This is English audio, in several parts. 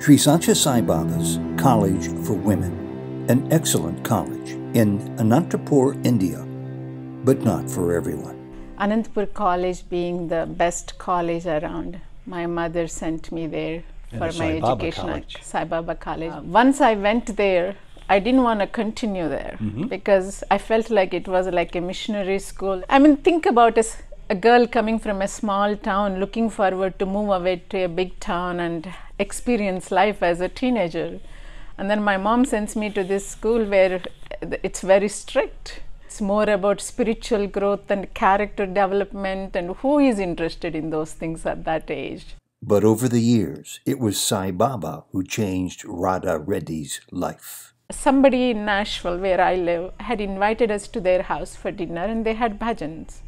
Sri Satya Sai Baba's College for Women, an excellent college in Anantapur, India, but not for everyone. Anantapur College being the best college around, my mother sent me there for my education at Sai Baba College. Once I went there, I didn't want to continue there because I felt like it was like a missionary school. I mean, think about a girl coming from a small town looking forward to move away to a big town and experience life as a teenager. And then my mom sends me to this school where it's very strict. It's more about spiritual growth and character development, and who is interested in those things at that age? But over the years, it was Sai Baba who changed Radha Reddy's life. Somebody in Nashville, where I live, had invited us to their house for dinner, and they had bhajans.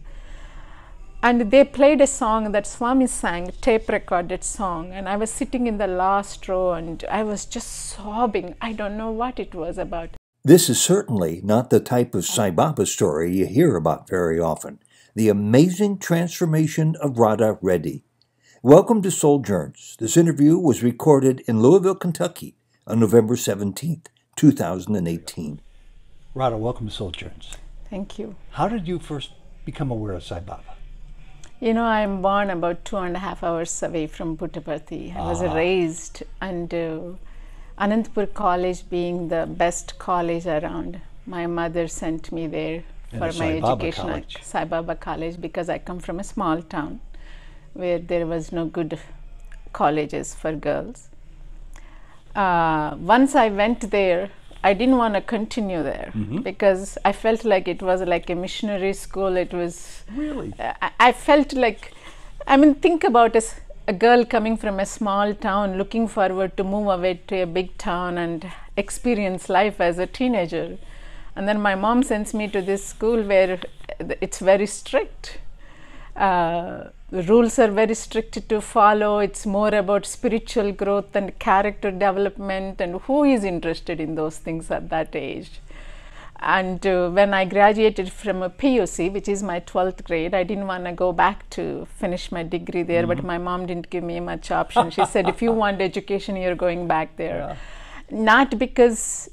And they played a song that Swamis sang, tape recorded song, and I was sitting in the last row and I was just sobbing. I don't know what it was about. This is certainly not the type of Sai Baba story you hear about very often. The amazing transformation of Radha Reddy. Welcome to Souljourns. This interview was recorded in Louisville, Kentucky on November 17th, 2018. Radha, welcome to Souljourns. Thank you. How did you first become aware of Sai Baba? You know, I'm born about 2.5 hours away from Puttaparthi. I was raised, and Anantapur College being the best college around, my mother sent me there for my education at Sai Baba College because I come from a small town where there was no good colleges for girls. Once I went there, I didn't want to continue there because I felt like it was like a missionary school. It was really. I felt like, I mean, think about a girl coming from a small town looking forward to move away to a big town and experience life as a teenager. And then my mom sends me to this school where it's very strict. The rules are very strict to follow. It's more about spiritual growth and character development, and who is interested in those things at that age? And when I graduated from a PUC, which is my 12th grade, I didn't want to go back to finish my degree there, but my mom didn't give me much option. She said, if you want education, you're going back there. Yeah. Not because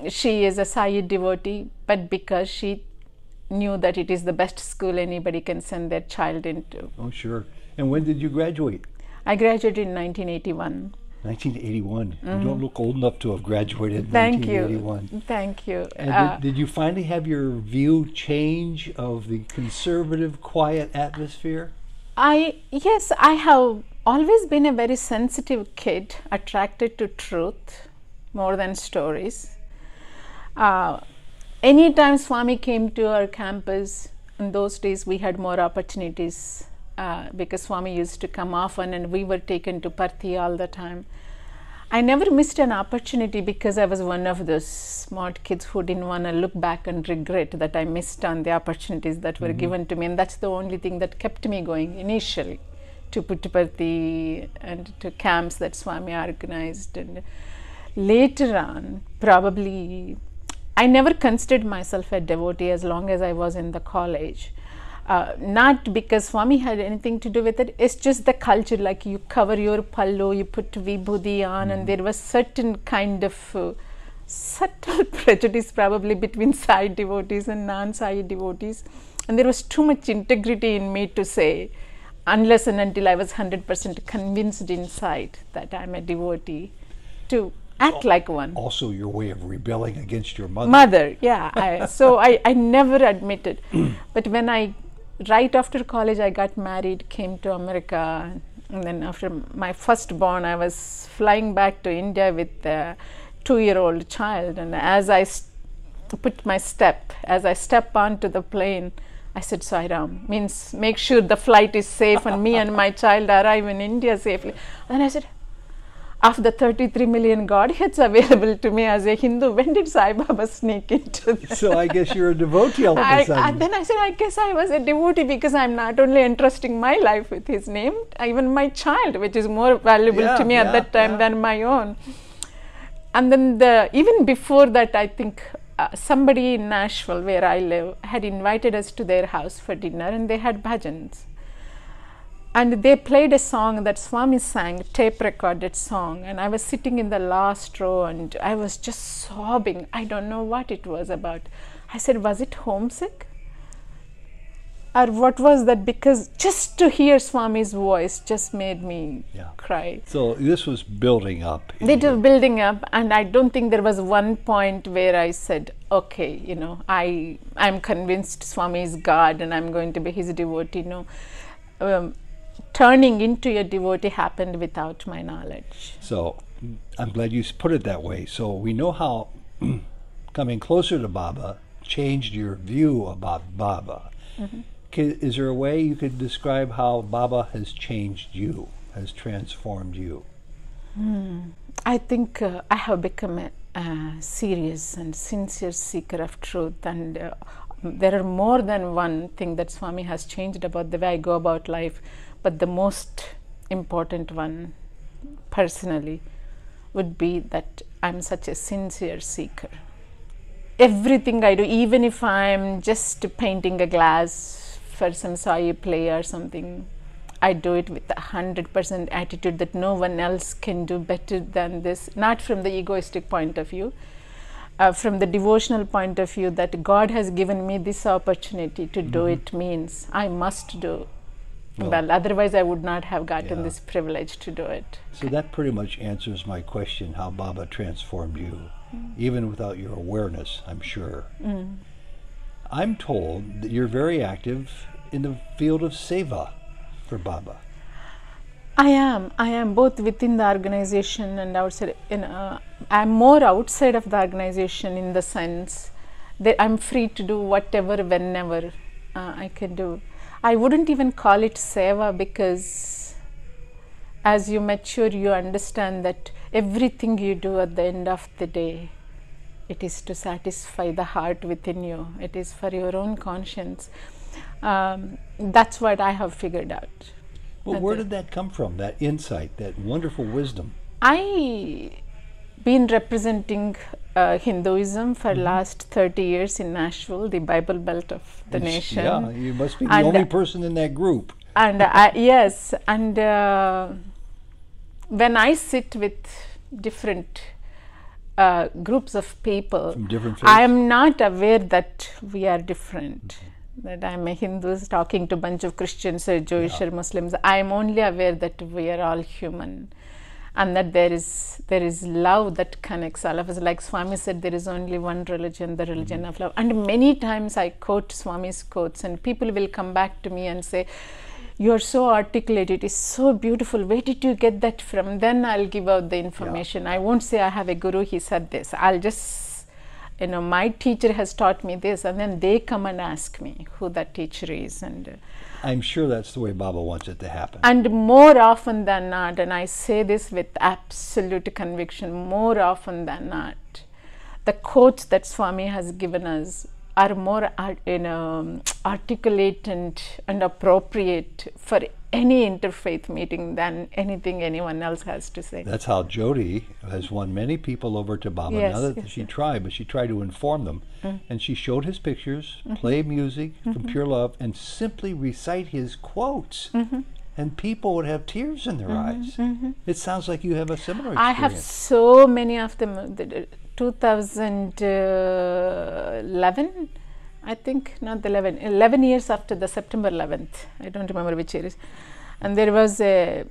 she is a Sai devotee, but because she knew that it is the best school anybody can send their child into. Oh, sure. And when did you graduate? I graduated in 1981. 1981. You don't look old enough to have graduated in 1981. Thank you. And did you finally have your view change of the conservative, quiet atmosphere? Yes, I have always been a very sensitive kid, attracted to truth more than stories. Anytime Swami came to our campus, in those days we had more opportunities because Swami used to come often and we were taken to Parthi all the time. I never missed an opportunity because I was one of those smart kids who didn't want to look back and regret that I missed on the opportunities that were given to me, and that's the only thing that kept me going initially to Puttaparthi and to camps that Swami organized. And later on, probably, I never considered myself a devotee as long as I was in the college. Not because Swami had anything to do with it, it's just the culture, like you cover your pallu, you put vibhuti on, and there was certain kind of subtle prejudice probably between Sai devotees and non-Sai devotees. And there was too much integrity in me to say, unless and until I was 100% convinced inside that I'm a devotee, to act like one. Also your way of rebelling against your mother. Mother, yeah. So I never admitted. But when right after college, I got married, came to America, and then after my firstborn, I was flying back to India with a 2-year-old child. And as I step onto the plane, I said, Sai Ram, means make sure the flight is safe and me and my child arrive in India safely. And I said, of the 33 million Godheads available to me as a Hindu, when did Sai Baba sneak into that? So I guess you're a devotee all of a sudden. Then I said, I guess I was a devotee because I'm not only entrusting my life with his name, even my child, which is more valuable to me at that time than my own. And then even before that, I think somebody in Nashville, where I live, had invited us to their house for dinner, and they had bhajans. And they played a song that Swami sang, tape recorded song, and I was sitting in the last row and I was just sobbing. I don't know what it was about. I said, was it homesick? Or what was that? Because just to hear Swami's voice just made me cry. So this was building up. It was building up, and I don't think there was one point where I said, okay, you know, I'm convinced Swami is God and I'm going to be his devotee. No. Turning into a devotee happened without my knowledge. So I'm glad you put it that way. So we know how coming closer to Baba changed your view about Baba. Mm-hmm. Is there a way you could describe how Baba has changed you, has transformed you? I think I have become a serious and sincere seeker of truth, and there are more than one thing that Swami has changed about the way I go about life, but the most important one personally would be that I'm such a sincere seeker. Everything I do, even if I'm just painting a glass for some Sai play or something, I do it with 100% attitude that no one else can do better than this, not from the egoistic point of view, from the devotional point of view, that God has given me this opportunity to do it means I must do well, otherwise I would not have gotten this privilege to do it. So that pretty much answers my question, how Baba transformed you, even without your awareness, I'm sure. I'm told that you're very active in the field of Siva for Baba. I am both within the organization and outside. I'm more outside of the organization in the sense that I'm free to do whatever, whenever I can do. I wouldn't even call it Seva, because as you mature, you understand that everything you do at the end of the day, it is to satisfy the heart within you. It is for your own conscience. That's what I have figured out. Well, where did that come from, that insight, that wonderful wisdom? I been representing Hinduism for last 30 years in Nashville, the Bible Belt of the nation. Yeah, you must be the only person in that group. And yes, and when I sit with different groups of people, from different faiths, I am not aware that we are different. That I am a Hindu talking to a bunch of Christians or Jewish or Muslims. I am only aware that we are all human, and that there is love that connects all of us. Like Swami said, there is only one religion, the religion of love. And many times I quote Swami's quotes, and people will come back to me and say, "You are so articulate, it is so beautiful. Where did you get that from?" Then I'll give out the information. I won't say I have a guru, he said this. I'll just, my teacher has taught me this, and then they come and ask me who that teacher is. And I'm sure that's the way Baba wants it to happen. And more often than not, and I say this with absolute conviction, more often than not, the quotes that Swami has given us are more articulate and appropriate for any interfaith meeting than anything anyone else has to say. That's how Jyoti has won many people over to Baba. Yes, now that she tried, but she tried to inform them. And she showed his pictures, play music from pure love, and simply recite his quotes. And people would have tears in their eyes. It sounds like you have a similar experience. I have so many of them. 2011, I think, not the 11 years after the September 11th. I don't remember which year it is. And there was a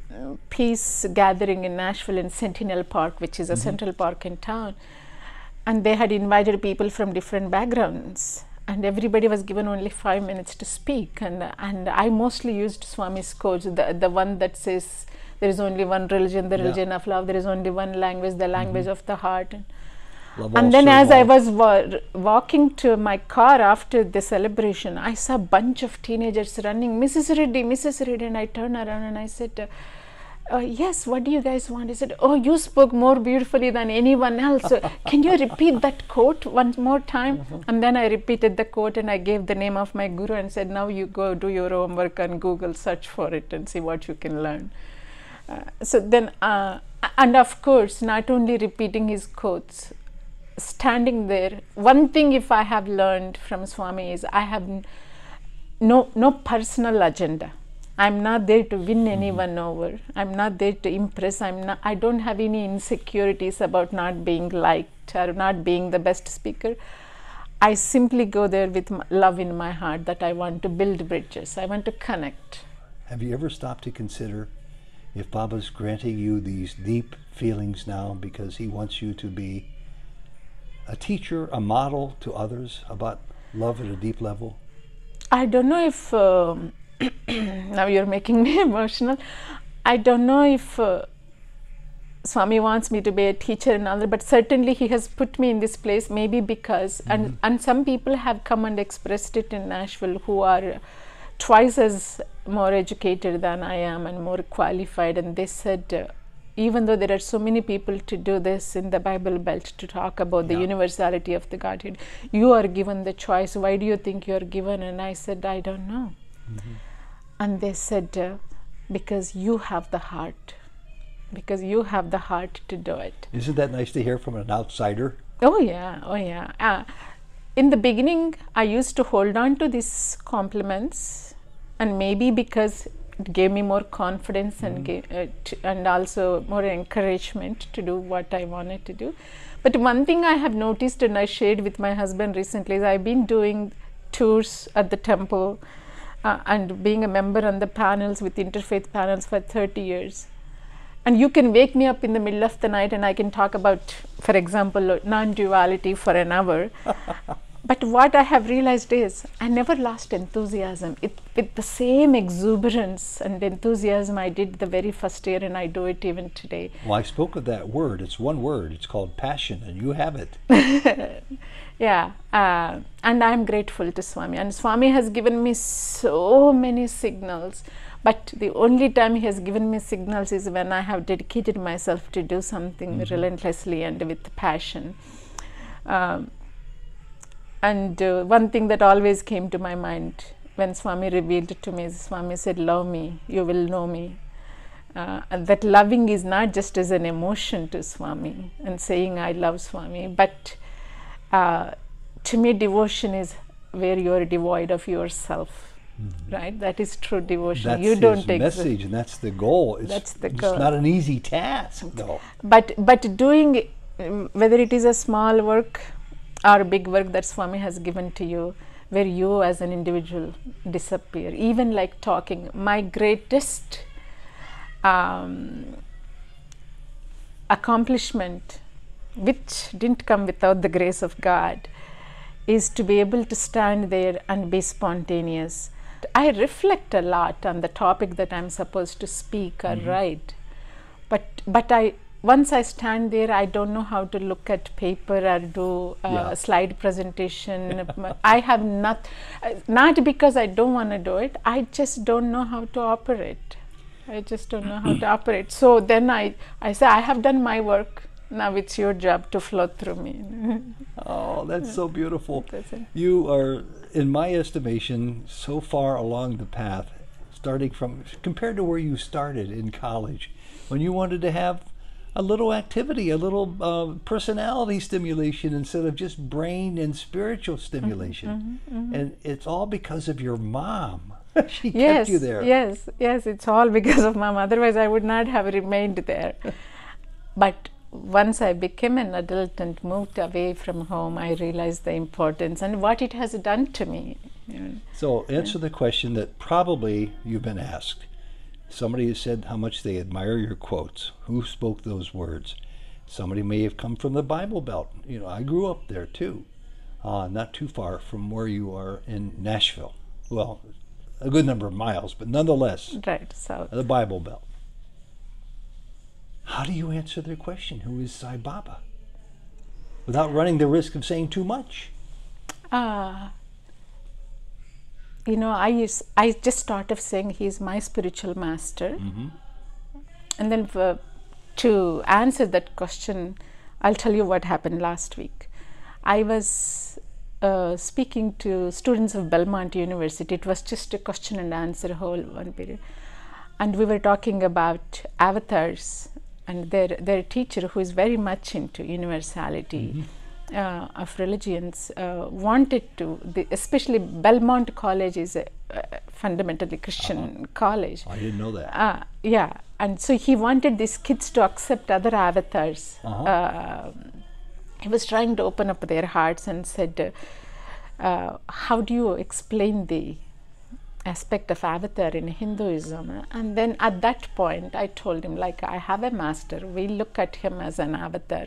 peace gathering in Nashville in Centennial Park, which is a central park in town. And they had invited people from different backgrounds. And everybody was given only 5 minutes to speak. And I mostly used Swami's quotes, the one that says, there is only one religion, the religion of love. There is only one language, the language of the heart. And then as I was walking to my car after the celebration, I saw a bunch of teenagers running, Mrs. Reddy, Mrs. Reddy. And I turned around and I said, yes, what do you guys want? He said, oh, you spoke more beautifully than anyone else. Can you repeat that quote one more time? And then I repeated the quote and I gave the name of my guru and said, now you go do your homework and Google search for it and see what you can learn. So then, and of course, not only repeating his quotes, standing there. One thing if I have learned from Swami is I have no personal agenda. I'm not there to win anyone over. I'm not there to impress. I don't have any insecurities about not being liked or not being the best speaker. I simply go there with love in my heart that I want to build bridges. I want to connect. Have you ever stopped to consider if Baba's granting you these deep feelings now because he wants you to be a teacher, a model to others about love at a deep level? I don't know if now you're making me emotional. I don't know if Swami wants me to be a teacher and all that, but certainly he has put me in this place, maybe because, and some people have come and expressed it in Nashville who are twice as more educated than I am and more qualified, and they said, even though there are so many people to do this in the Bible Belt to talk about the universality of the Godhead, you are given the choice. Why do you think you are given? And I said, I don't know. And they said, because you have the heart. Because you have the heart to do it. Isn't that nice to hear from an outsider? Oh yeah, oh yeah. In the beginning, I used to hold on to these compliments, and maybe because it gave me more confidence and also more encouragement to do what I wanted to do. But one thing I have noticed, and I shared with my husband recently, is I've been doing tours at the temple and being a member on the panels with interfaith panels for 30 years. And you can wake me up in the middle of the night and I can talk about, for example, non-duality for an hour. But what I have realized is I never lost enthusiasm. With the same exuberance and enthusiasm I did the very first year, and I do it even today. Well, I spoke of that word. It's one word. It's called passion, and you have it. Yeah, and I'm grateful to Swami. And Swami has given me so many signals. But the only time he has given me signals is when I have dedicated myself to do something relentlessly and with passion. And one thing that always came to my mind when Swami revealed to me, Swami said, love me, you will know me. And that loving is not just as an emotion to Swami and saying I love Swami, but to me devotion is where you are devoid of yourself. Right? That is true devotion. That's you don't his take message, and that's the goal. That's the goal. It's not an easy task, though. But doing, whether it is a small work or big work that Swami has given to you, where you as an individual disappear, even like talking. My greatest accomplishment, which didn't come without the grace of God, is to be able to stand there and be spontaneous. I reflect a lot on the topic that I'm supposed to speak or write, but once I stand there, I don't know how to look at paper or do a slide presentation. I have not because I don't want to do it, I just don't know how to operate. I just don't know how to operate. So then I say, I have done my work, now it's your job to flow through me. Oh, that's so beautiful. That's it. You are, in my estimation, so far along the path, starting from, compared to where you started in college, when you wanted to have a little activity, a little personality stimulation instead of just brain and spiritual stimulation. And it's all because of your mom. She kept you there. Yes, it's all because of Mom. Otherwise, I would not have remained there. But once I became an adult and moved away from home, I realized the importance and what it has done to me. So answer the question that probably you've been asked. Somebody has said how much they admire your quotes. Who spoke those words? Somebody may have come from the Bible Belt. You know, I grew up there too, not too far from where you are in Nashville. Well, a good number of miles, but nonetheless, right, south. The Bible Belt. How do you answer their question? Who is Sai Baba? Without running the risk of saying too much. You know, I just thought of saying he's my spiritual master. And then to answer that question, I'll tell you what happened last week. I was speaking to students of Belmont University. It was just a question and answer whole one period. And we were talking about avatars and their teacher, who is very much into universality, of religions wanted to, especially Belmont College is a fundamentally Christian college. I didn't know that. Yeah, and so he wanted these kids to accept other avatars. He was trying to open up their hearts and said, how do you explain the aspect of avatar in Hinduism? And then at that point I told him, like, I have a master, we look at him as an avatar,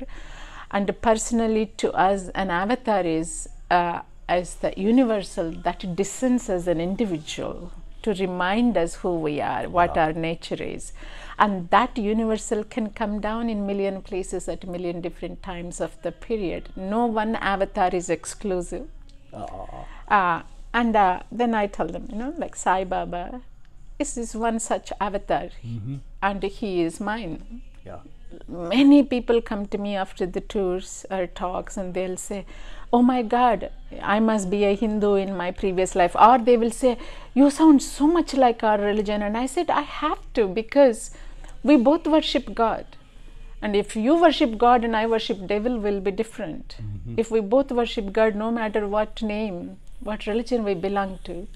and personally to us an avatar is as the universal that descends as an individual to remind us who we are, what our nature is. And that universal can come down in million places at million different times of the period. No one avatar is exclusive. And then I tell them, like Sai Baba is one such avatar, and he is mine. Yeah. Many people come to me after the tours or talks and they'll say, oh my God, I must be a Hindu in my previous life. Or they will say, you sound so much like our religion. And I said, I have to, because we both worship God. And if you worship God and I worship devil, will be different. If we both worship God, no matter what name, what religion we belong to,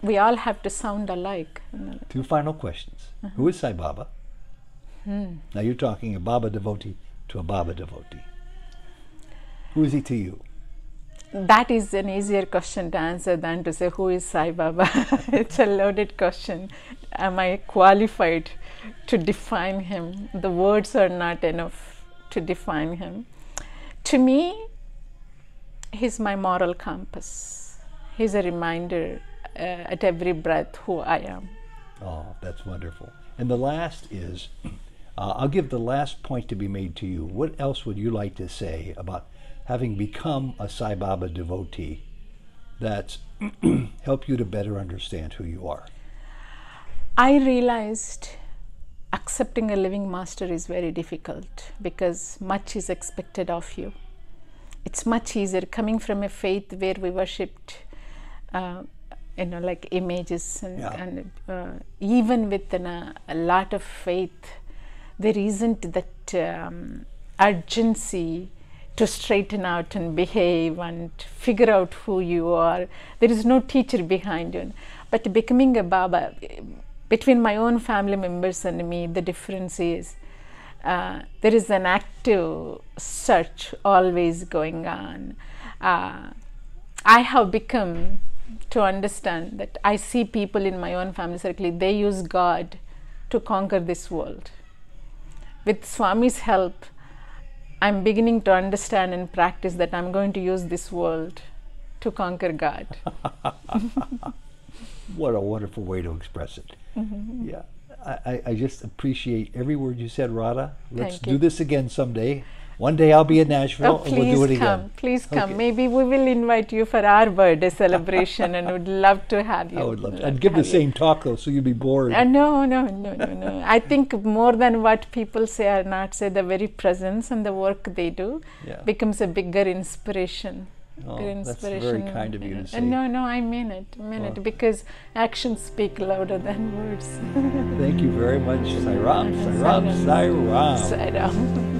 we all have to sound alike. Two final questions. Who is Sai Baba? Now you're talking a Baba devotee to a Baba devotee. Who is he to you? That is an easier question to answer than to say who is Sai Baba. It's a loaded question. Am I qualified to define him? The words are not enough to define him. To me, he's my moral compass. He's a reminder at every breath who I am. Oh, that's wonderful. And the last is, I'll give the last point to be made to you. What else would you like to say about having become a Sai Baba devotee that's helped you to better understand who you are? I realized accepting a living master is very difficult because much is expected of you. It's much easier coming from a faith where we worshipped like images and even with a lot of faith, there isn't that urgency to straighten out and behave and figure out who you are. There is no teacher behind you. But becoming a Baba, between my own family members and me, the difference is there is an active search always going on. I have become to understand that I see people in my own family circle, they use God to conquer this world. With Swami's help, I'm beginning to understand and practice that I'm going to use this world to conquer God. What a wonderful way to express it. Yeah, I just appreciate every word you said, Radha. Let's do this again someday. One day I'll be in Nashville and we'll do it again. Please come. Maybe we will invite you for our birthday celebration and would love to have you. I would love to. I'd give the same talk though, so you'd be bored. No. I think more than what people say or not say, the very presence and the work they do becomes a bigger inspiration. Oh, that's very kind of you to say. No, I mean it, because actions speak louder than words. Thank you very much, Sai Ram. Sai Ram.